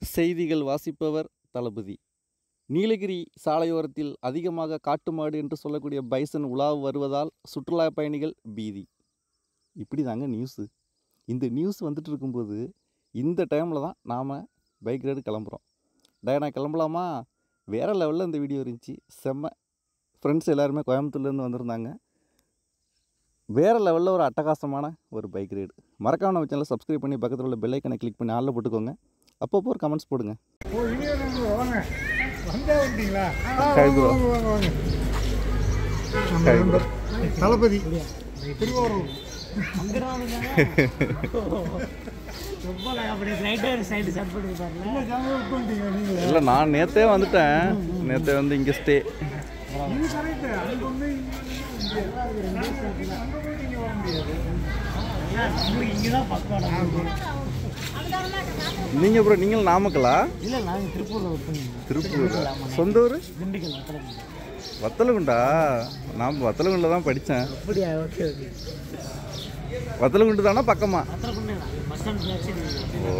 செய்திகள் வாசிப்பவர் தளபதி. நீலகிரி சாலையோரத்தில் அதிகமாக காட்டு மாடு என்று சொல்லக்கூடிய பைசன் உலாவு வருவதால் சுற்றுலா பயணிகள் பீதி. இப்படி தாங்க நியூஸு. இந்த நியூஸ் வந்துட்டு இருக்கும்போது இந்த டைமில் தான் நாம் பைக் ரைடு கிளம்புறோம். நான் கிளம்பலாமா? வேறு லெவலில் இந்த வீடியோ இருந்துச்சு. செம்ம. ஃப்ரெண்ட்ஸ் எல்லாருமே கோயம்புத்தூர்லேருந்து வந்திருந்தாங்க. வேறு லெவலில் ஒரு அட்டகாசமான ஒரு பைக் ரைடு. மறக்காம நம்ம சேனலை சப்ஸ்கிரைப் பண்ணி பக்கத்தில் உள்ள பெல் ஐக்கனை கிளிக் பண்ணி ஆளில் போட்டுக்கோங்க. அப்பப்போ ஒரு கமெண்ட்ஸ் போடுங்க. தளபதி திருவாரூர் இல்லை, நான் நேற்றே வந்துட்டேன். நேற்றே வந்து இங்கே ஸ்டே. நீங்கள் ப்ரோ, நீங்கள் நாமக்கலா? இல்லை, நாங்கள் திருப்பூரில் திருப்பூர். சொந்த ஊர் வத்தலகுண்டா? நான் வத்தலகுண்டில் தான் படித்தேன். அப்படியா? Okay okay. வத்தலகுண்டு தானே பக்கமா? ஓ,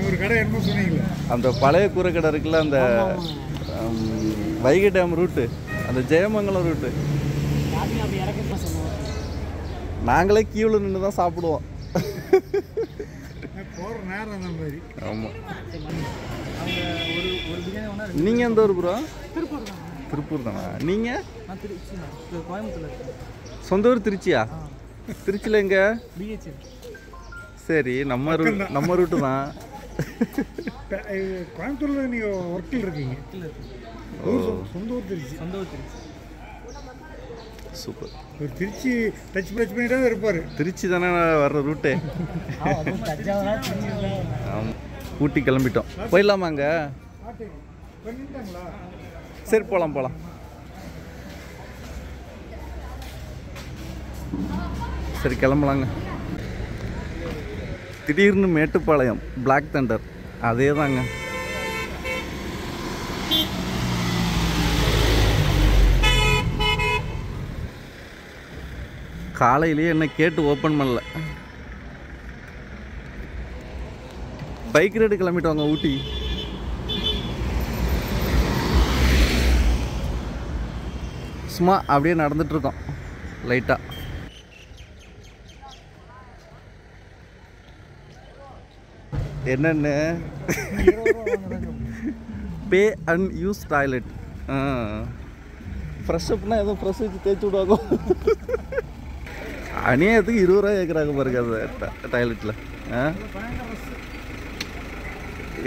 ஒரு கடை என்ன சொன்னீங்களே, அந்த பழைய கூரை கடை இருக்குல்ல, அந்த வைகை டேம் ரூட்டு, அந்த ஜெயமங்கலம் ரூட்டு. நாங்களே கியூவில் நின்று தான் சாப்பிடுவோம். போகிற நேரம் அந்த மாதிரி. ஆமாம். நீங்கள் எந்த ஊர் ப்ரோ? திருப்பூர் தானா? நீங்கள்? கோயம்புத்தூர். சொந்த ஊர் திருச்சியா? திருச்சியில் எங்கே? சரி, நம்ம ரூட்டு தான். கோயம்புத்தூரில் நீங்கள் ஒர்க்கில் இருக்கீங்க? சொந்த ஊர் திருச்சி. சூப்பர். ஒரு திருச்சி டச் பண்ணிட்டு தான் இருப்பார். திருச்சி தானே வர்ற ரூட்டே. ஆமாம். ஊட்டி கிளம்பிட்டோம். போயிடலாமாங்க? சரி, போகலாம். சரி, கிளம்பலாங்க. திடீர்னு மேட்டுப்பாளையம் பிளாக் தண்டர் அதே தாங்க. காலையிலேயே என்ன கேட்டு ஓப்பன் பண்ணல. பைக் ரைடு கிளம்பிட்டோங்க ஊட்டி. சும்மா அப்படியே நடந்துட்டுருக்கோம் லைட்டாக. என்னென்னு pay and use toilet. Fresh அப்னா எதுவும் ஃப்ரெஷ் வச்சு தேய்ச்சி விடுவாங்க. அநியாயத்துக்கு 20 ரூபா கேட்குறாங்க பாருங்க அந்த டாய்லெட்டில்.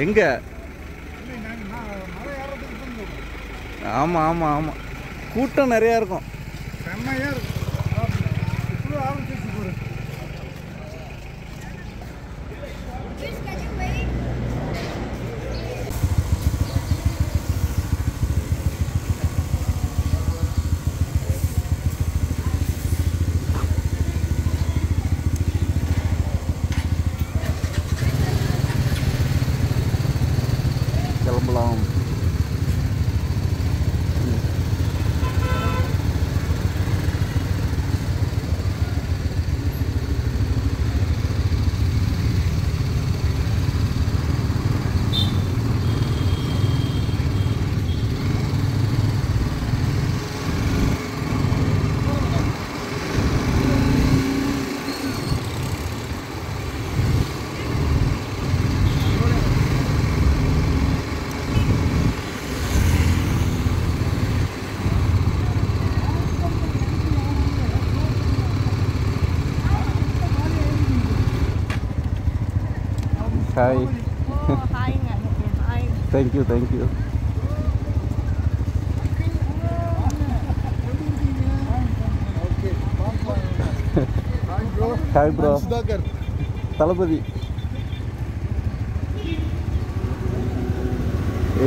எங்கே? ஆமாம், கூட்டம் நிறையா இருக்கும். கிளம்பலாம். Hi. Oh, hi. Hi. Thank you. Hi bro. தளபதி.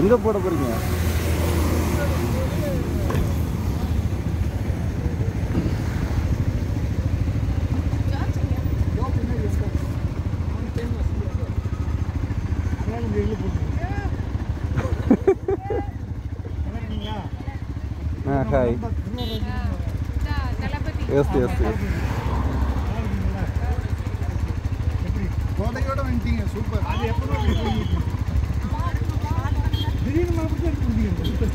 எங்க போட போறீங்க? Hi. Yes. வந்துட்டீங்க சூப்பர். அது எப்போ திடீர்னு மறுபடியும் எடுத்து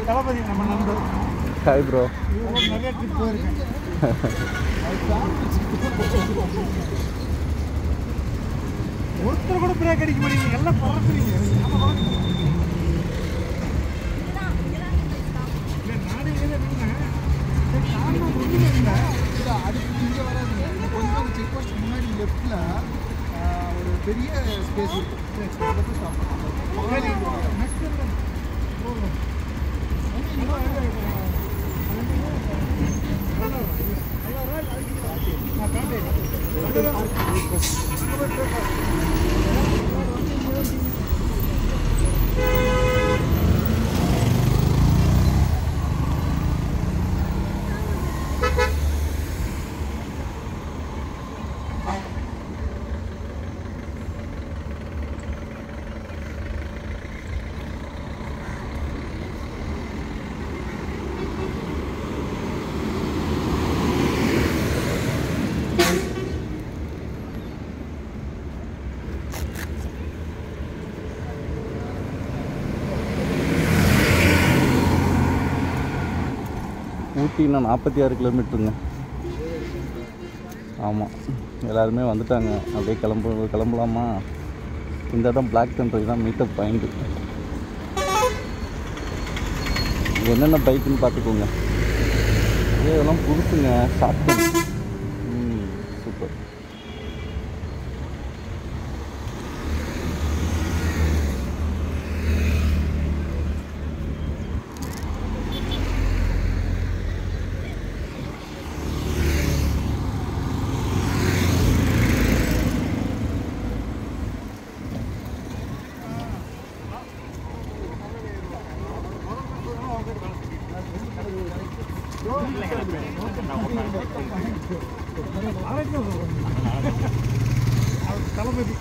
தளபதி நம்ம நண்பர். Hi bro. இவங்க நிறைய ட்ரிப் போயிருக்கேன். ஒருத்தர் கூட பிரேக் அடிக்க மாட்டீங்க, எல்லாம் பறக்குறீங்க. நானே அடுத்து இங்கே வராதுங்க. கொஞ்சம் செக் போஸ்ட் முன்னாடி லெஃப்டில் ஒரு பெரிய ஸ்பேஸ் இருக்குது. ஸ்டாப் ஊட்டி இன்னும் 46 கிலோமீட்டருங்க. ஆமாம், எல்லாருமே வந்துட்டாங்க. அப்படியே கிளம்பலாமா? இந்த இடம் பிளாக் தண்டர் தான் மீட்டப் பாயிண்ட். என்னென்ன பைக்குன்னு பார்த்துக்கோங்க. இதெல்லாம் புதுசுங்க, ஷார்ட் சூப்பர். தளபதி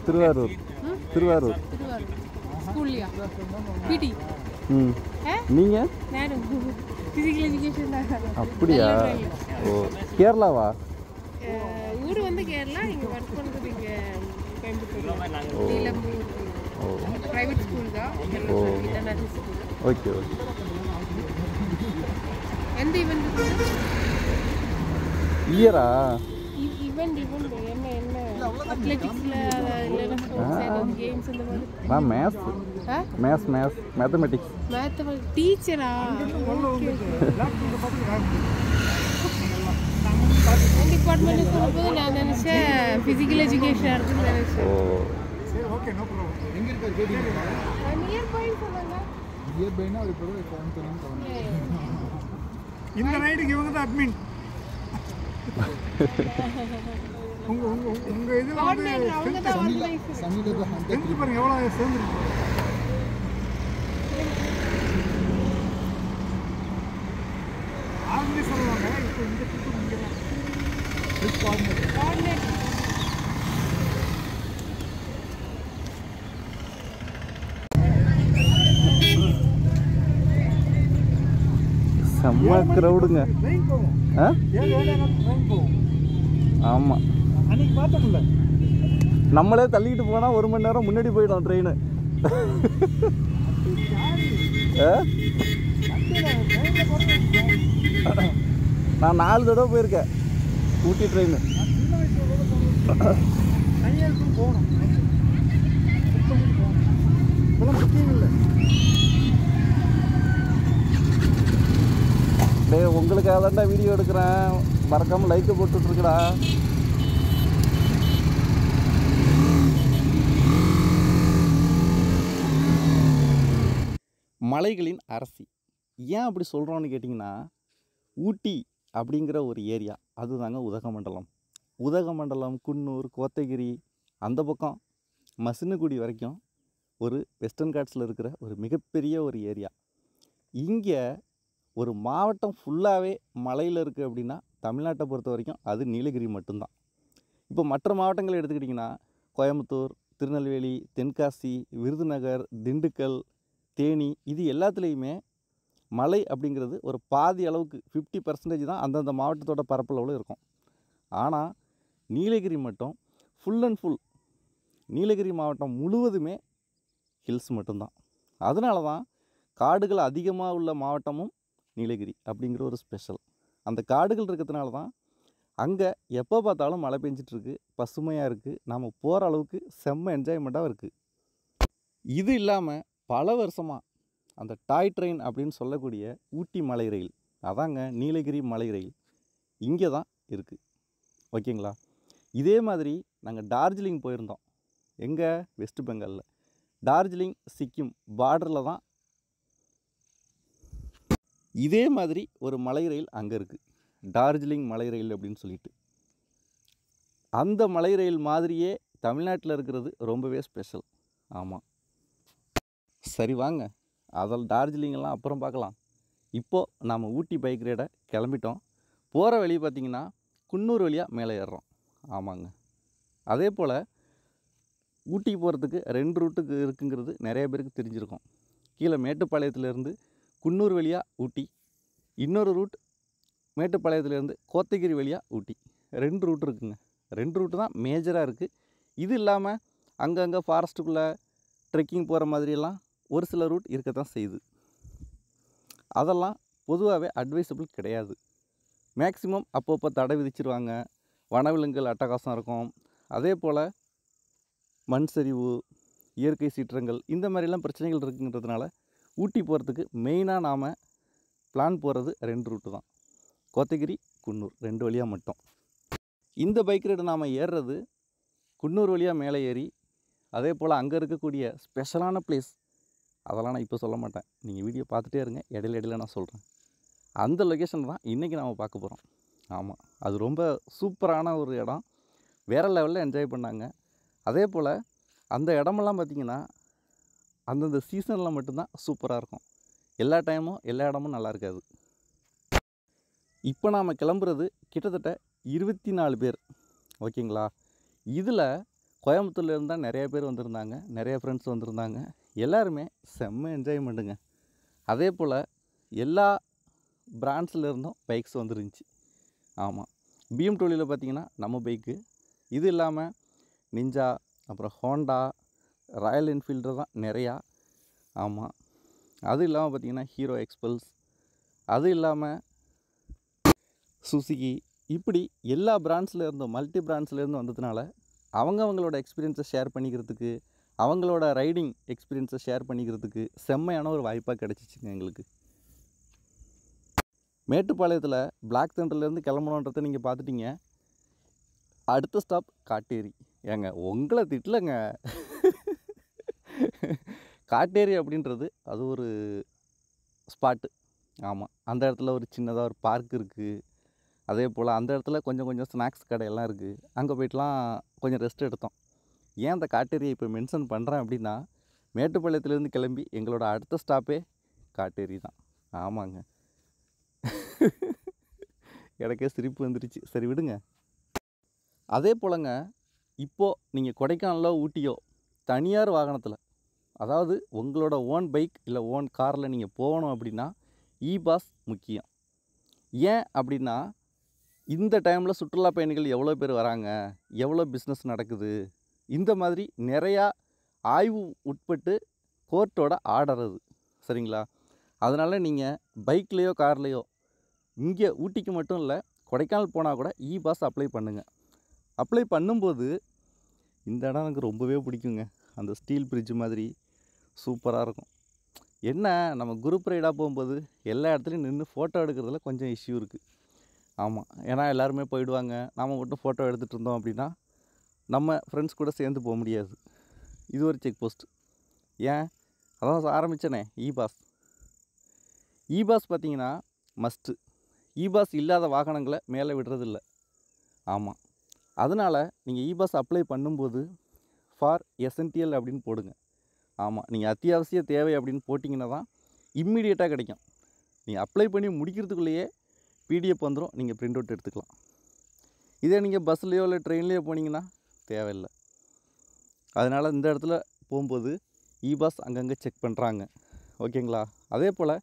திருவாரூர். திருவாரூர் ஸ்கூல்லையா? பிடி. நீங்கள்? நானும் ஃபிசிக்கல் எஜுகேஷன் தான். அப்படியா? ஓ, கேரளாவா? ஊர் வந்து கேரளா, இங்கே ஒர்க் பண்ணுறது இங்கே கோயம்புத்தூர் நீலம்பூர். ஓ, ப்ரைவேட் ஸ்கூல் தான். ஓ, இன்டர்நேஷனல் ஸ்கூல். Okay okay. எந்த ஈவெண்ட்? இயரா? ஈவெண்ட் என்ன என்ன அத்லெட்டிக்ஸில் இல்லைன்னா கேம்ஸ் இந்த மாதிரி? நான் மேத்தமெட்டிக்ஸ் டீச்சரா? டிபார்ட்மெண்ட் சொல்லும்போது நான் நினச்சேன் ஃபிசிக்கல் எஜுகேஷன் இருக்குன்னு நினச்சேன். Okay, no problem. எங்கே இருக்காரு? நியர்பைன்னு சொன்னாங்க. நியர்பைனா அது இப்போ இந்த நைட்டுக்கு இவங்க தான் அட்மின். உங்கள் இதில் வந்து பாருங்க எவ்வளோ சேர்ந்துருக்கு. ஆர்மி சொல்லுவாங்க. இப்போ இந்த ட்ரிப்பு இங்கே தான் ட்ரிப் கோஆர்டினேட். செம்ம க்ரௌடுங்க. ட்ரெயின் போகும். ஆ, ட்ரெயின் போகும். ஆமாம், அன்னைக்கு பார்த்தோம்ல. நம்மளே தள்ளிக்கிட்டு போனால் 1 மணி நேரம் முன்னாடி போயிடும் ட்ரெயின். நான் 4 தடவை போயிருக்கேன் ஊட்டி ட்ரெயின். கையெழுத்தும் போகணும். இப்போலாம் புக்கிங் இல்லை. டேய், உங்களுக்காக தான்டா வீடியோ எடுக்கிறேன். மறக்காமல் லைக்கை போட்டுட்ருக்குடா. மலைகளின் அரசி ஏன் அப்படி சொல்கிறோன்னு கேட்டிங்கன்னா, ஊட்டி அப்படிங்கிற ஒரு ஏரியா அதுதாங்க உதகமண்டலம். உதகமண்டலம், குன்னூர், கோத்தகிரி, அந்த பக்கம் மசினகுடி வரைக்கும் ஒரு வெஸ்டர்ன் காட்ஸில் இருக்கிற ஒரு மிகப்பெரிய ஒரு ஏரியா. இங்கே ஒரு மாவட்டம் ஃபுல்லாகவே மலையில் இருக்குது அப்படின்னா தமிழ்நாட்டை பொறுத்த வரைக்கும் அது நீலகிரி மட்டும்தான். இப்போ மற்ற மாவட்டங்களை எடுத்துக்கிட்டிங்கன்னா கோயம்புத்தூர், திருநெல்வேலி, தென்காசி, விருதுநகர், திண்டுக்கல், தேனி இது எல்லாத்துலேயுமே மலை அப்படிங்கிறது ஒரு பாதி அளவுக்கு 50% தான் அந்தந்த மாவட்டத்தோட பரப்பளவில் இருக்கும். ஆனால் நீலகிரி மட்டும் ஃபுல் அண்ட் ஃபுல் நீலகிரி மாவட்டம் முழுவதுமே ஹில்ஸ் மட்டும்தான். அதனால தான் காடுகள் அதிகமாக உள்ள மாவட்டமும் நீலகிரி அப்படிங்கிற ஒரு ஸ்பெஷல். அந்த காடுகள் இருக்கிறதுனால தான் அங்கே எப்போ பார்த்தாலும் மழை பெஞ்சிட்ருக்கு, பசுமையாக இருக்குது, நாம் போகிற அளவுக்கு செம்ம என்ஜாய்மெண்ட்டாக இருக்குது. இது இல்லாமல் பல வருஷமாக அந்த டாய் ட்ரெயின் அப்படின்னு சொல்லக்கூடிய ஊட்டி மலை ரயில், அதாங்க நீலகிரி மலை ரயில் இங்கே தான் இருக்குது. ஓகேங்களா? இதே மாதிரி நாங்கள் டார்ஜிலிங் போயிருந்தோம். எங்கே? வெஸ்ட் பெங்காலில் டார்ஜிலிங் சிக்கிம் பார்டரில் தான் இதே மாதிரி ஒரு மலை ரயில் அங்கே இருக்குது, டார்ஜிலிங் மலை ரயில் அப்படின்னு சொல்லிட்டு. அந்த மலை ரயில் மாதிரியே தமிழ்நாட்டில் இருக்கிறது ரொம்பவே ஸ்பெஷல். ஆமாம், சரி வாங்க, அதில் டார்ஜிலிங்கெல்லாம் அப்புறம் பார்க்கலாம். இப்போது நாம் ஊட்டி பைக் ரைடை கிளம்பிட்டோம். போகிற வழி பார்த்திங்கன்னா குன்னூர் வழியாக மேலே ஏறுறோம். ஆமாங்க, அதே போல் ஊட்டிக்கு போகிறதுக்கு 2 ரூட்டுக்கு இருக்குங்கிறது நிறைய பேருக்கு தெரிஞ்சிருக்கும். கீழே மேட்டுப்பாளையத்துலேருந்து குன்னூர் வழியாக ஊட்டி, இன்னொரு ரூட் மேட்டுப்பாளையத்துலேருந்து கோத்தகிரி வழியாக ஊட்டி. 2 ரூட் இருக்குங்க. 2 ரூட்டு தான் மேஜராக இருக்குது. இது இல்லாமல் அங்கங்கே ஃபாரஸ்ட்டுக்குள்ளே ட்ரெக்கிங் போகிற மாதிரியெல்லாம் ஒரு சில ரூட் இருக்கத்தான் செய்யுது. அதெல்லாம் பொதுவாகவே அட்வைசபிள் கிடையாது. மேக்ஸிமம் அப்பப்போ தடை விதிச்சிருவாங்க. வனவிலங்குகள் அட்டகாசம் இருக்கும். அதே போல் மண் சரிவு, இயற்கை சீற்றங்கள் இந்த மாதிரிலாம் பிரச்சனைகள் இருக்குங்கிறதுனால ஊட்டி போகிறதுக்கு மெயினாக நாம் பிளான் போகிறது 2 ரூட்டு தான், கோத்தகிரி, குன்னூர் 2 வழியாக மட்டும். இந்த பைக் ரைடு நாம் ஏறுறது குன்னூர் வழியாக மேலே ஏறி, அதே போல் அங்கே இருக்கக்கூடிய ஸ்பெஷலான பிளேஸ் அதெல்லாம் நான் இப்போ சொல்ல மாட்டேன், நீங்கள் வீடியோ பார்த்துட்டே இருங்க, இடையில நான் சொல்கிறேன். அந்த லொக்கேஷன் தான் இன்றைக்கி நாம் பார்க்க போகிறோம். ஆமாம், அது ரொம்ப சூப்பரான ஒரு இடம், வேறு லெவலில் என்ஜாய் பண்ணாங்க. அதே போல் அந்த இடமெல்லாம் பார்த்திங்கன்னா அந்தந்த சீசனில் மட்டும்தான் சூப்பராக இருக்கும். எல்லா டைமும் எல்லா இடமும் நல்லா இருக்காது. இப்போ நாம் கிளம்புறது கிட்டத்தட்ட 24 பேர். ஓகேங்களா? இதில் கோயம்புத்தூர்லேருந்து தான் நிறைய பேர் வந்திருந்தாங்க, நிறைய ஃப்ரெண்ட்ஸ் வந்திருந்தாங்க. எல்லாருமே செம்ம என்ஜாய்மெண்ட்டுங்க. அதே போல் எல்லா பிராண்ட்ஸ்லேருந்தும் பைக்ஸ் வந்துருந்துச்சு. ஆமாம், BMW பார்த்திங்கன்னா நம்ம பைக்கு, இது இல்லாமல் நிஞ்சா, அப்புறம் ஹோண்டா, ராயல் என்ஃபீல்டு தான் நிறையா. ஆமாம், அது இல்லாமல் பார்த்திங்கன்னா ஹீரோ எக்ஸ்பல்ஸ், அது இல்லாமல் சுசுகி, இப்படி எல்லா பிராண்ட்ஸில் இருந்தும் மல்டி பிராண்ட்ஸ்லேருந்து வந்ததுனால அவங்களோட எக்ஸ்பீரியன்ஸை ஷேர் பண்ணிக்கிறதுக்கு, அவங்களோட ரைடிங் எக்ஸ்பீரியன்ஸை ஷேர் பண்ணிக்கிறதுக்கு செம்மையான ஒரு வாய்ப்பாக கிடச்சிச்சிங்க எங்களுக்கு. மேட்டுப்பாளையத்தில் பிளாக் தண்டர்லேருந்து கிளம்பணுன்றதை நீங்கள் பார்த்துட்டீங்க. அடுத்த ஸ்டாப் காட்டேரி. ஏங்க உங்களை திட்டலைங்க, காட்டேரி அப்படின்றது அது ஒரு ஸ்பாட்டு. ஆமாம், அந்த இடத்துல ஒரு சின்னதாக ஒரு பார்க் இருக்குது. அதே போல் அந்த இடத்துல கொஞ்சம் ஸ்நாக்ஸ் கடையெல்லாம் இருக்குது. அங்கே போய்ட்டுலாம் கொஞ்சம் ரெஸ்ட் எடுத்தோம். ஏன் அந்த காட்டேரியை இப்போ மென்ஷன் பண்ணுறேன் அப்படின்னா, மேட்டுப்பாளையத்துலேருந்து கிளம்பி எங்களோட அடுத்த ஸ்டாப்பே காட்டேரி தான். ஆமாங்க, எனக்கே சிரிப்பு வந்துடுச்சு. சரி விடுங்க. அதே போலங்க, இப்போது நீங்கள் கொடைக்கானலோ ஊட்டியோ தனியார் வாகனத்தில், அதாவது உங்களோட ஓன் பைக் இல்லை ஓன் காரில் நீங்கள் போகணும் அப்படின்னா பாஸ் முக்கியம். ஏன் அப்படின்னா, இந்த டைமில் சுற்றுலா பயணிகள் எவ்வளோ பேர் வராங்க, எவ்வளோ பிஸ்னஸ் நடக்குது, இந்த மாதிரி நிறையா ஆய்வு உட்பட்டு கோர்ட்டோட ஆர்டர் அது. சரிங்களா? அதனால் நீங்கள் பைக்லேயோ கார்லேயோ இங்கே ஊட்டிக்கு மட்டும் இல்லை, கொடைக்கானல் போனால் கூட பாஸ் அப்ளை பண்ணுங்கள். அப்ளை பண்ணும்போது இந்த இடம் எனக்கு ரொம்பவே பிடிக்குங்க. அந்த ஸ்டீல் பிரிட்ஜ் மாதிரி சூப்பராக இருக்கும். என்ன, நம்ம குரூப் ரைடாக போகும்போது எல்லா இடத்துலையும் நின்று ஃபோட்டோ எடுக்கிறதுல கொஞ்சம் இஷ்யூ இருக்குது. ஆமாம், ஏன்னா எல்லாருமே போயிடுவாங்க, நாம் மட்டும் ஃபோட்டோ எடுத்துகிட்டு இருந்தோம் அப்படின்னா நம்ம ஃப்ரெண்ட்ஸ் கூட சேர்ந்து போக முடியாது. இது ஒரு செக் போஸ்ட். ஏன், அதான் ஆரம்பித்தனே பாஸ். பாஸ் பார்த்திங்கன்னா மஸ்ட்டு. பாஸ் இல்லாத வாகனங்களை மேலே விடுறதில்ல. ஆமாம், அதனால் நீங்கள் பாஸ் அப்ளை பண்ணும்போது ஃபார் எசென்டியல் அப்படின்னு போடுங்க. ஆமாம், நீங்கள் அத்தியாவசிய தேவை அப்படின்னு போட்டிங்கன்னா தான் இம்மிடியேட்டாக கிடைக்கும். நீங்கள் அப்ளை பண்ணி முடிக்கிறதுக்குள்ளேயே பிடிஎஃப் வந்துடும், நீங்கள் பிரிண்ட் அவுட் எடுத்துக்கலாம். இதே நீங்கள் பஸ்லேயோ இல்லை ட்ரெயின்லேயோ போனீங்கன்னா தேவையில்லை. அதனால் இந்த இடத்துல போகும்போது இபாஸ் அங்கங்கே செக் பண்ணுறாங்க. ஓகேங்களா? அதே போல்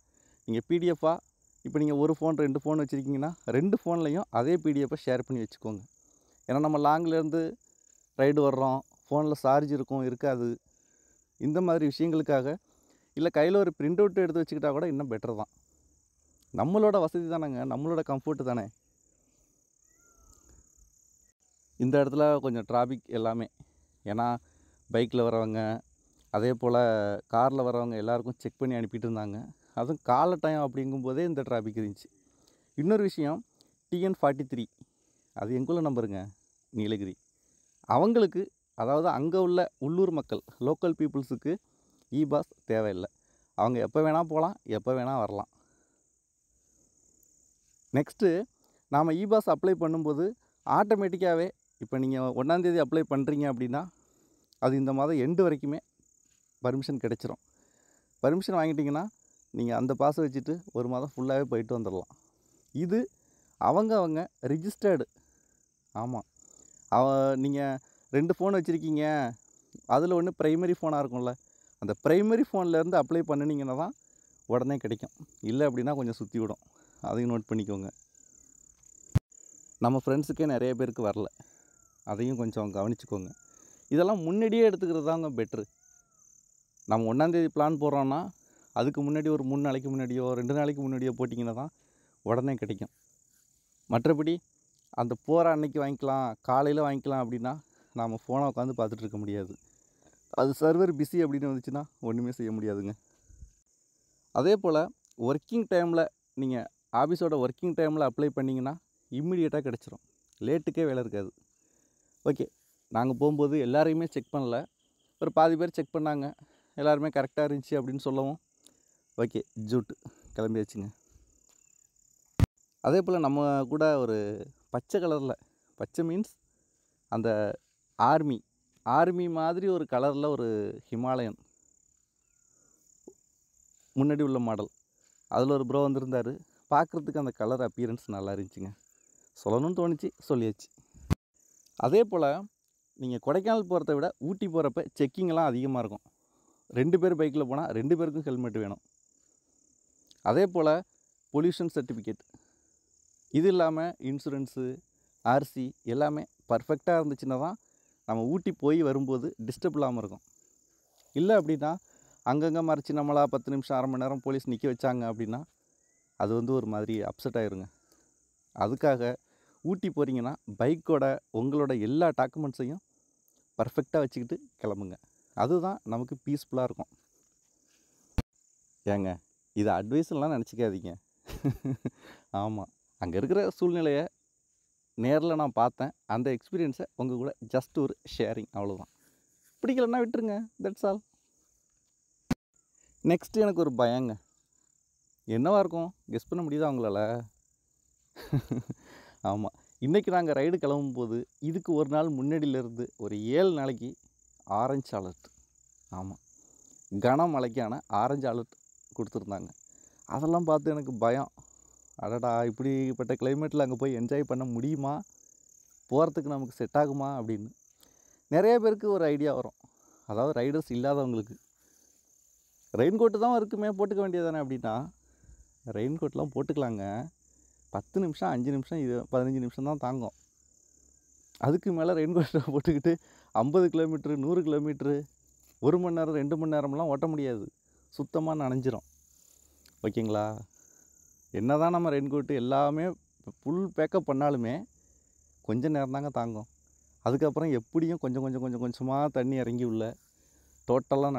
நீங்கள் பிடிஎஃபாக இப்போ நீங்கள் ஒரு ஃபோன் 2 ஃபோன் வச்சுருக்கீங்கன்னா 2 ஃபோன்லேயும் அதே பிடிஎஃபை ஷேர் பண்ணி வச்சுக்கோங்க. ஏன்னா நம்ம லாங்லேருந்து ரைடு வர்றோம், ஃபோனில் சார்ஜ் இருக்கும் இருக்காது, இந்த மாதிரி விஷயங்களுக்காக இல்லை கையில் ஒரு பிரிண்ட் அவுட் எடுத்து வச்சுக்கிட்டா கூட இன்னும் பெட்டர் தான். நம்மளோட வசதி தானேங்க, நம்மளோட கம்ஃபர்ட்டு தானே. இந்த இடத்துல கொஞ்சம் டிராஃபிக் எல்லாமே, ஏன்னா பைக்கில் வரவங்க அதே போல் காரில் வரவங்க எல்லாருக்கும் செக் பண்ணி அனுப்பிட்டு இருந்தாங்க. அதுவும் காலை டைம் அப்படிங்கும்போதே இந்த டிராஃபிக் இருந்துச்சு. இன்னொரு விஷயம், TN43 அது எங்குள்ள நம்பருங்க, நீலகிரி. அவங்களுக்கு, அதாவது அங்கே உள்ள உள்ளூர் மக்கள், லோக்கல் பீப்புள்ஸுக்கு இபாஸ் தேவையில்லை. அவங்க எப்போ வேணால் போகலாம், எப்போ வேணால் வரலாம். நெக்ஸ்ட்டு நாம் இபாஸ் அப்ளை பண்ணும்போது ஆட்டோமேட்டிக்காகவே இப்போ நீங்கள் 1ஆம் தேதி அப்ளை பண்ணுறீங்க அப்படின்னா அது இந்த மாதம் எண்டு வரைக்குமே பர்மிஷன் கிடைச்சிரும். பர்மிஷன் வாங்கிட்டிங்கன்னா நீங்கள் அந்த பாஸை வச்சுட்டு ஒரு மாதம் ஃபுல்லாகவே போயிட்டு வந்துடலாம். இது அவங்க ரிஜிஸ்டர்டு. ஆமாம், நீங்கள் 2 ஃபோன் வச்சுருக்கீங்க, அதில் ஒன்று ப்ரைமரி ஃபோனாக இருக்கும்ல, அந்த ப்ரைமரி ஃபோன்லேருந்து அப்ளை பண்ணினீங்கன்னா தான் உடனே கிடைக்கும். இல்லை அப்படின்னா கொஞ்சம் சுற்றி விடும், அதையும் நோட் பண்ணிக்கோங்க. நம்ம ஃப்ரெண்ட்ஸுக்கே நிறைய பேருக்கு வரல, அதையும் கொஞ்சம் கவனிச்சுக்கோங்க. இதெல்லாம் முன்னாடியே எடுத்துக்கிறது தாங்க பெட்ரு. நம்ம 1ஆம் தேதி பிளான் போடுறோன்னா அதுக்கு முன்னாடி ஒரு 3 நாளைக்கு முன்னாடியோ 2 நாளைக்கு முன்னாடியோ போட்டிங்கன்னா தான் உடனே கிடைக்கும். மற்றபடி அந்த போகிற அன்னைக்கு வாங்கிக்கலாம், காலையில் வாங்கிக்கலாம் அப்படின்னா நாம் ஃபோனை உட்காந்து பார்த்துட்டு இருக்க முடியாது. அது சர்வர் பிஸி அப்படின்னு வந்துச்சுன்னா ஒன்றுமே செய்ய முடியாதுங்க. அதே போல் ஒர்க்கிங் டைமில் நீங்கள் ஆஃபீஸோட ஒர்க்கிங் டைமில் அப்ளை பண்ணிங்கன்னா இம்மிடியேட்டாக கிடச்சிரும், லேட்டுக்கே வேலை இருக்காது. ஓகே, நாங்கள் போகும்போது எல்லாரையுமே செக் பண்ணல, ஒரு பாதி பேர் செக் பண்ணாங்க, எல்லாருமே கரெக்டாக இருந்துச்சு அப்படின்னு சொல்லவும் ஓகே ஜூட்டு கிளம்பியாச்சுங்க. அதே போல் நம்ம கூட ஒரு பச்சை கலரில், பச்சை மீன்ஸ் அந்த ஆர்மி மாதிரி ஒரு கலரில் ஒரு ஹிமாலயன் முன்னாடி உள்ள மாடல், அதில் ஒரு ப்ரோ வந்திருந்தார். பார்க்குறதுக்கு அந்த கலர் அப்பியரன்ஸ் நல்லா இருந்துச்சுங்க, சொல்லணும்னு தோணுச்சு, சொல்லியாச்சு. அதே போல் நீங்கள் கொடைக்கானல் போகிறத விட ஊட்டி போகிறப்ப செக்கிங்லாம் அதிகமாக இருக்கும். 2 பேர் பைக்கில் போனால் 2 பேருக்கும் ஹெல்மெட் வேணும். அதே போல் பொல்யூஷன் சர்டிஃபிகேட், இது இல்லாமல் இன்சூரன்ஸு, ஆர்சி எல்லாமே பர்ஃபெக்டாக இருந்துச்சுன்னா தான் நம்ம ஊட்டி போய் வரும்போது டிஸ்டர்ப் இல்லாமல் இருக்கும். இல்லை அப்படின்னா அங்கங்கே மறைச்சி நம்மளா 10 நிமிஷம் அரை மணி நேரம் போலீஸ் நிற்க வச்சாங்க அப்படின்னா அது வந்து ஒரு மாதிரி அப்செட் ஆயிருங்க. அதுக்காக ஊட்டி போகிறீங்கன்னா பைக்கோட உங்களோட எல்லா டாக்குமெண்ட்ஸையும் பர்ஃபெக்டாக வச்சுக்கிட்டு கிளம்புங்க, அதுதான் நமக்கு பீஸ்ஃபுல்லாக இருக்கும். ஏங்க இது அட்வைஸ்லாம் நினச்சிக்காதீங்க. ஆமாம், அங்கே இருக்கிற சூழ்நிலையை நேரில் நான் பார்த்தேன், அந்த எக்ஸ்பீரியன்ஸை உங்கள் கூட ஜஸ்ட் ஒரு ஷேரிங், அவ்வளோதான். பிடிக்கலன்னா விட்டுருங்க, தட்ஸ் ஆல். நெக்ஸ்ட்டு எனக்கு ஒரு பயங்க, என்னவாக இருக்கும் கெஸ் பண்ண முடியுதா அவங்களால? ஆமாம், இன்றைக்கி நாங்கள் ரைடு கிளம்பும்போது இதுக்கு ஒரு நாள் முன்னாடியிலேருந்து ஒரு 7 நாளைக்கு ஆரஞ்சு அலர்ட். ஆமாம், கனமழைக்கான ஆரஞ்சு அலர்ட் கொடுத்துருந்தாங்க. அதெல்லாம் பார்த்து எனக்கு பயம், அடடா இப்படிப்பட்ட கிளைமேட்டில் அங்கே போய் என்ஜாய் பண்ண முடியுமா, போகிறதுக்கு நமக்கு செட் ஆகுமா அப்படின்னு நிறைய பேருக்கு ஒரு ஐடியா வரும். அதாவது ரைடர்ஸ் இல்லாதவங்களுக்கு ரெயின் கோட்டு தான் இருக்குமே போட்டுக்க வேண்டியதானே அப்படின்னா, ரெயின் கோட்லாம் போட்டுக்கலாங்க, 10 நிமிஷம் 5 நிமிஷம் 15 நிமிஷம் தான் தாங்கும். அதுக்கு மேலே ரெயின் கோட்டை போட்டுக்கிட்டு 50 கிலோமீட்ரு 100 கிலோமீட்ரு 1 மணி நேரம் 2 மணி நேரம்லாம் ஓட்ட முடியாது, சுத்தமாக நனைஞ்சிரும். ஓகேங்களா? என்ன தான் நம்ம ரெயின் கோட்டு எல்லாமே ஃபுல் பேக்கப் பண்ணாலுமே கொஞ்சம் நேரம் தாங்க தாங்கும். அதுக்கப்புறம் எப்படியும் கொஞ்சம் கொஞ்சமாக தண்ணி இறங்கி உள்ள டோட்டலாக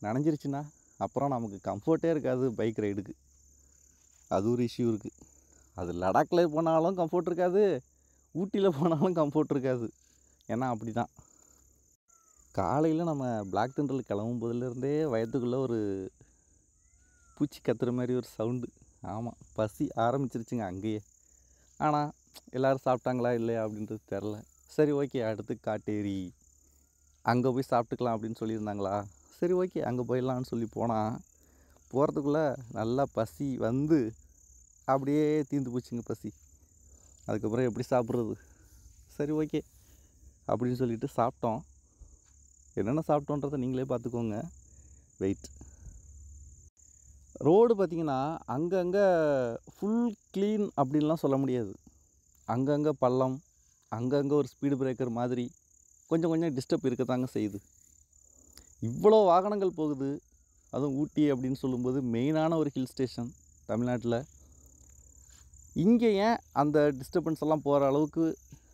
நனைஞ்சிருச்சுன்னா அப்புறம் நமக்கு கம்ஃபர்ட்டே இருக்காது பைக் ரைடுக்கு. அது ஒரு இஷ்யூ இருக்குது. அது லடாக்கில் போனாலும் கம்ஃபர்ட் இருக்காது, ஊட்டியில் போனாலும் கம்ஃபர்ட் இருக்காது. ஏன்னா அப்படி தான். காலையில் நம்ம பிளாக் தண்டரில் கிளம்பும் போதுலேருந்தே வயத்துக்குள்ளே ஒரு பூச்சி கத்துற மாதிரி ஒரு சவுண்டு. ஆமாம், பசி ஆரம்பிச்சிருச்சுங்க அங்கேயே. ஆனால் எல்லோரும் சாப்பிட்டாங்களா இல்லையா அப்படின்றது தெரில. சரி ஓகே, அடுத்து காட்டேரி அங்கே போய் சாப்பிட்டுக்கலாம் அப்படின்னு சொல்லியிருந்தாங்களா, சரி ஓகே அங்கே போயிடலான்னு சொல்லி போகிறதுக்குள்ளே நல்லா பசி வந்து அப்படியே தீர்ந்து போச்சுங்க பசி. அதுக்கப்புறம் எப்படி சாப்பிட்றது? சரி ஓகே அப்படின்னு சொல்லிட்டு சாப்பிட்டோம். என்னென்ன சாப்பிட்டோன்றதை நீங்களே பார்த்துக்கோங்க. வெயிட். ரோடு பார்த்திங்கன்னா அங்கங்கே ஃபுல் க்ளீன் அப்படின்லாம் சொல்ல முடியாது. அங்கங்கே பள்ளம், அங்கங்கே ஒரு ஸ்பீடு பிரேக்கர் மாதிரி கொஞ்சம் கொஞ்சம் டிஸ்டர்ப் இருக்கத்தாங்க செய்யுது. இவ்வளோ வாகனங்கள் போகுது. அதுவும் ஊட்டி அப்படின்னு சொல்லும்போது மெயினான ஒரு ஹில் ஸ்டேஷன் தமிழ்நாட்டில். இங்கே ஏன் அந்த டிஸ்டர்பன்ஸ் எல்லாம் போகிற அளவுக்கு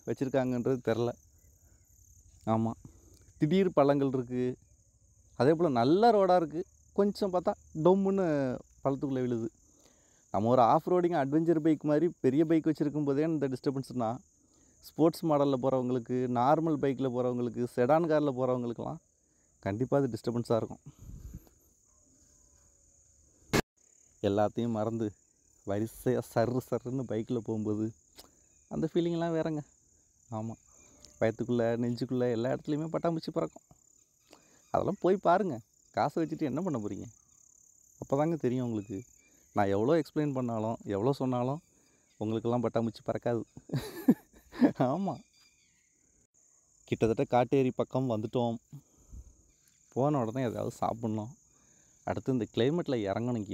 வச்சுருக்காங்கன்றது தெரில. ஆமாம், திடீர் பள்ளங்கள் இருக்குது. அதே போல் நல்ல ரோடாக இருக்குது, கொஞ்சம் பார்த்தா டொம்முன்னு பள்ளத்துக்குள்ளே விழுது. நம்ம ஒரு ஆஃப் ரோடிங் அட்வென்ச்சர் பைக் மாதிரி பெரிய பைக் வச்சுருக்கும் போதே இந்த டிஸ்டர்பன்ஸ்னால், ஸ்போர்ட்ஸ் மாடலில் போகிறவங்களுக்கு, நார்மல் பைக்கில் போகிறவங்களுக்கு, செடான் காரில் போகிறவங்களுக்கெல்லாம் கண்டிப்பாக அது டிஸ்டர்பன்ஸாக இருக்கும். எல்லாத்தையும் மறந்து வரிசையாக சர்ருன்னு பைக்கில் போகும்போது அந்த ஃபீலிங்லாம் வேறங்க. ஆமாம், வயத்துக்குள்ளே நெஞ்சுக்குள்ளே எல்லா இடத்துலையுமே பட்டாம்பூச்சி பறக்கும். அதெல்லாம் போய் பாருங்கள். காசை வச்சுட்டு என்ன பண்ண போகிறீங்க? அப்போ தாங்க தெரியும் உங்களுக்கு. நான் எவ்வளோ எக்ஸ்பிளைன் பண்ணாலும் எவ்வளோ சொன்னாலும் உங்களுக்கெல்லாம் பட்டாம்பூச்சி பறக்காது. ஆமாம், கிட்டத்தட்ட காட்டேரி பக்கம் வந்துட்டோம். போன உடனே எதாவது சாப்பிட்ணும். அடுத்து இந்த கிளைமேட்டில் இறங்கணும்.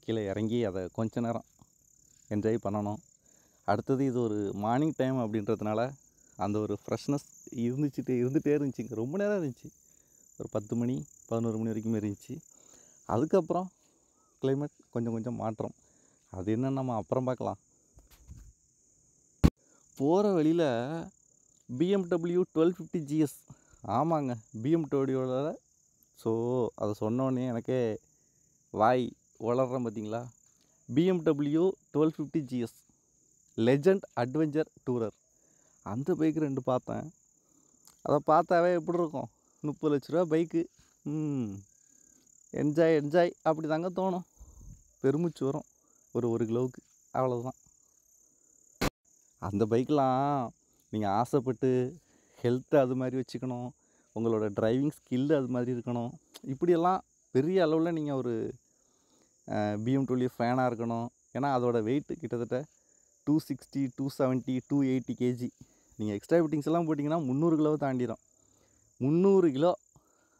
கீழே இறங்கி அதை கொஞ்ச நேரம் என்ஜாய் பண்ணணும். அடுத்தது இது ஒரு மார்னிங் டைம் அப்படின்றதுனால அந்த ஒரு ஃப்ரெஷ்னஸ் இருந்துகிட்டே இருந்துச்சுங்க. ரொம்ப நேரம் இருந்துச்சு. ஒரு 10 மணி 11 மணி வரைக்கும் இருந்துச்சு. அதுக்கப்புறம் கிளைமேட் கொஞ்சம் மாற்றம். அது என்னன்னு நம்ம அப்புறம் பார்க்கலாம். போகிற வழியில் BMW 1250 GS. ஆமாங்க, BMWவோட. ஸோ அதை சொன்னோடனே எனக்கே வாய் வளர்றேன் பார்த்தீங்களா. BMW 1250 GS legend adventure tourer. அந்த பைக்கு 2 பார்த்தேன். அதை பார்த்தாவே எப்படி இருக்கும்? 30 லட்ச ரூபா பைக்கு. என்ஜாய் அப்படி தாங்க தோணும். பெருமூச்சு வரும் ஒரு கிலோவுக்கு. அவ்வளோதான். அந்த பைக்கெலாம் நீங்கள் ஆசைப்பட்டு ஹெல்த்தை அது மாதிரி வச்சுக்கணும், உங்களோட டிரைவிங் ஸ்கில்லு அது மாதிரி இருக்கணும். இப்படியெல்லாம் பெரிய அளவில் நீங்கள் ஒரு BMW ஃபேனாக இருக்கணும். ஏன்னா அதோட வெயிட்டு கிட்டத்தட்ட 260, 270, 280 kg. நீங்கள் எக்ஸ்ட்ரா ஃபிட்டிங்ஸ் எல்லாம் போட்டிங்கன்னா 300 கிலோவை தாண்டிடும். 300 கிலோ.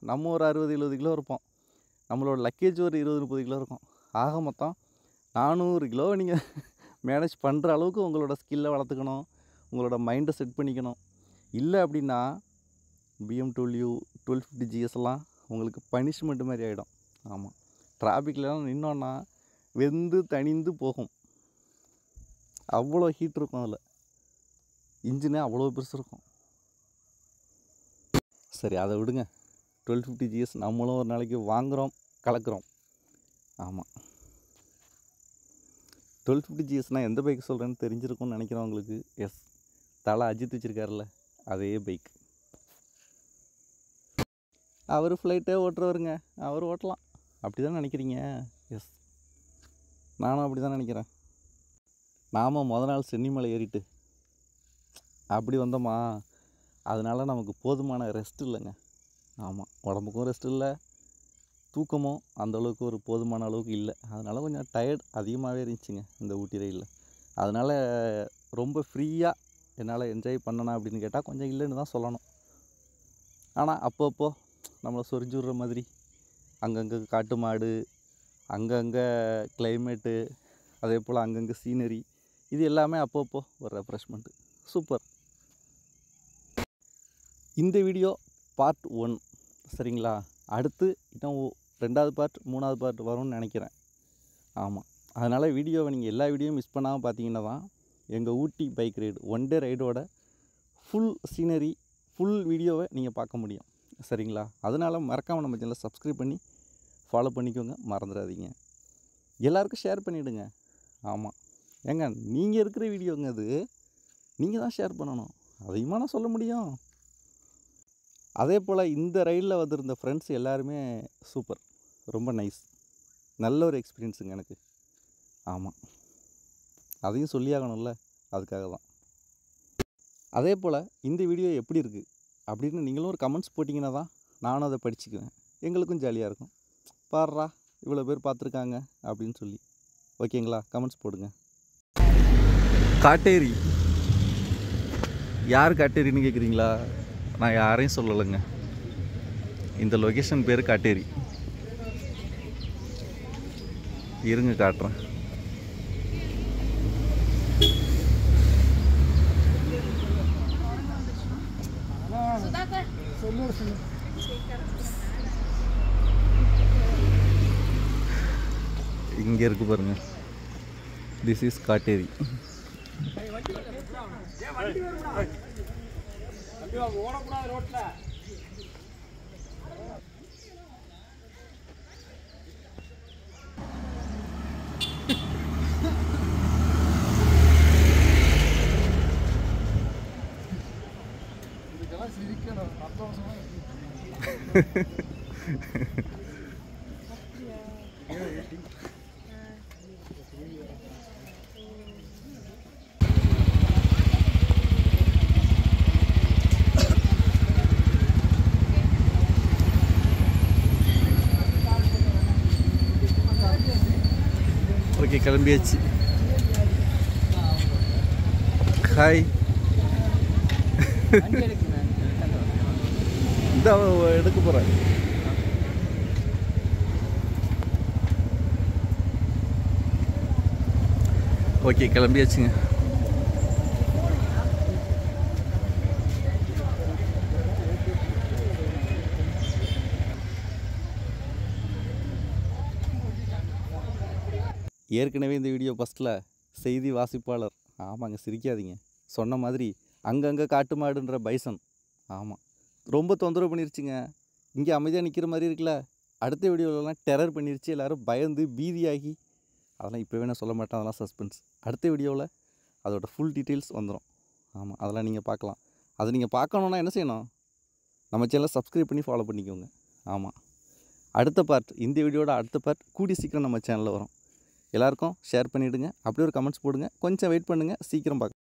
நம்ம ஒரு 60-70 கிலோ இருப்போம். நம்மளோட லக்கேஜ் ஒரு 20-30 கிலோ இருக்கும். ஆக மொத்தம் 400 கிலோவை நீங்கள் மேனேஜ் பண்ணுற அளவுக்கு உங்களோட ஸ்கில்லை வளர்த்துக்கணும், உங்களோட மைண்டை செட் பண்ணிக்கணும். இல்லை அப்படின்னா BMW 1250 GS எல்லாம் உங்களுக்கு பனிஷ்மெண்ட் மாதிரி ஆகிடும். ஆமாம், டிராஃபிக்லாம் நின்னோன்னா வெந்து தணிந்து போகும். அவ்வளோ ஹீட் இருக்கும் அதில். இன்ஜினே அவ்வளோ பெருசு இருக்கும். சரி, அதை விடுங்க. 1250 GS நம்மளும் ஒரு நாளைக்கு வாங்குகிறோம், கலக்கிறோம். ஆமாம், 1250 GSனால் எந்த பைக் சொல்கிறேன்னு தெரிஞ்சிருக்கும்னு நினைக்கிறேன் உங்களுக்கு. எஸ், தலை அஜித் வச்சுருக்காருல்ல, அதே பைக். அவர் ஃப்ளைட்டே ஓட்டுறவருங்க. அவர் ஓட்டலாம். அப்படி தான் நினைக்கிறீங்க? எஸ், நானும் அப்படி தான் நினைக்கிறேன். நாம் மொதல் நாள் சென்னிமலை ஏறிட்டு அப்படி வந்தோமா, அதனால் நமக்கு போதுமான ரெஸ்ட் இல்லைங்க. ஆமாம், உடம்புக்கும் ரெஸ்ட் இல்லை, தூக்கமும் அந்தளவுக்கு ஒரு போதுமான அளவுக்கு இல்லை. அதனால் கொஞ்சம் டயர்ட் அதிகமாகவே இருந்துச்சுங்க இந்த ஊட்டி ரயிலில். அதனால் ரொம்ப ஃப்ரீயாக என்னால் என்ஜாய் பண்ணணும் அப்படின்னு கேட்டால் கொஞ்சம் இல்லைன்னு தான் சொல்லணும். ஆனால் அப்பப்போ நம்மளை சொரிஞ்சு விட்ற மாதிரி அங்கங்கே காட்டு மாடு, அங்கங்கே கிளைமேட்டு, அதே போல் அங்கங்கே சீனரி, இது எல்லாமே அப்பப்போ ஒரு ரெஃப்ரெஷ்மெண்ட்டு. சூப்பர். இந்த வீடியோ பார்ட் 1 சரிங்களா. அடுத்து இன்னும் 2வது பார்ட் 3வது பார்ட் வரும்னு நினைக்கிறேன். ஆமாம், அதனால் வீடியோவை நீங்கள் எல்லா வீடியோவும் மிஸ் பண்ணாமல் பார்த்தீங்கன்னா தான் எங்கள் ஊட்டி பைக் ரைடு 1 டே ரைடோட ஃபுல் சீனரி, ஃபுல் வீடியோவை நீங்கள் பார்க்க முடியும். சரிங்களா. அதனால் மறக்காமல் நம்ம சேனலை சப்ஸ்கிரைப் பண்ணி ஃபாலோ பண்ணிக்கோங்க, மறந்துடாதீங்க. எல்லாருக்கும் ஷேர் பண்ணிவிடுங்க. ஆமாம், ஏங்க நீங்கள் இருக்கிற வீடியோங்க அது, நீங்கள் தான் ஷேர் பண்ணணும். அதையுமா நான் சொல்ல முடியும். அதே போல் இந்த ரைடில் வந்திருந்த ஃப்ரெண்ட்ஸ் எல்லாருமே சூப்பர், ரொம்ப நைஸ், நல்ல ஒரு எக்ஸ்பீரியன்ஸுங்க எனக்கு. ஆமாம், அதையும் சொல்லியாகணும்ல, அதுக்காக தான். அதே போல் இந்த வீடியோ எப்படி இருக்குது அப்படின்னு நீங்களும் ஒரு கமெண்ட்ஸ் போட்டிங்கன்னா தான் நானும் அதை படிச்சுக்குவேன். எங்களுக்கும் ஜாலியாக இருக்கும். பாடுறா இவ்வளோ பேர் பார்த்துருக்காங்க அப்படின்னு சொல்லி. ஓகேங்களா, கமெண்ட்ஸ் போடுங்க. காட்டேரி. யார் காட்டேரின்னு கேட்குறீங்களா? நான் யாரையும் சொல்லலைங்க. இந்த லொக்கேஷன் பேர் காட்டேரி. இருங்க காட்டுறேன். இங்கே இருக்கு பாருங்க. திஸ் இஸ் காட்டேரி. இதுக்கெல்லாம் சிரிக்கணும். சந்தோஷமா இருக்கு. ஓகே, கிளம்பியாச்சு. ஹாய். இந்த எடுக்க போகிறேன். ஓகே, கிளம்பியாச்சுங்க. ஏற்கனவே இந்த வீடியோ ஃபஸ்ட்டில் செய்தி வாசிப்பாளர், ஆமாங்க சிரிக்காதீங்க, சொன்ன மாதிரி அங்கங்கே காட்டு மாடுன்ற பைசன், ஆமாம் ரொம்ப தொந்தரவு பண்ணிருச்சுங்க. இங்கே அமைதியாக நிற்கிற மாதிரி இருக்குல்ல, அடுத்த வீடியோவிலலாம் டெரர் பண்ணிருச்சு. எல்லோரும் பயந்து பீதியாகி, அதெல்லாம் இப்போவே நான் சொல்ல மாட்டேன், அதெல்லாம் சஸ்பென்ஸ். அடுத்த வீடியோவில் அதோட ஃபுல் டீட்டெயில்ஸ் வந்துடும். ஆமாம், அதெல்லாம் நீங்கள் பார்க்கலாம். அதை நீங்கள் பார்க்கணுன்னா என்ன செய்யணும்? நம்ம சேனலை சப்ஸ்கிரைப் பண்ணி ஃபாலோ பண்ணிக்கோங்க. ஆமாம், அடுத்த பார்ட், இந்த வீடியோட அடுத்த பார்ட் கூடி சீக்கிரம் நம்ம சேனலில் வரும். எல்லாருக்கும் ஷேர் பண்ணிவிடுங்க. அப்படியே ஒரு கமெண்ட்ஸ் போடுங்க. கொஞ்சம் வெயிட் பண்ணுங்கள், சீக்கிரம் பார்க்கலாம்.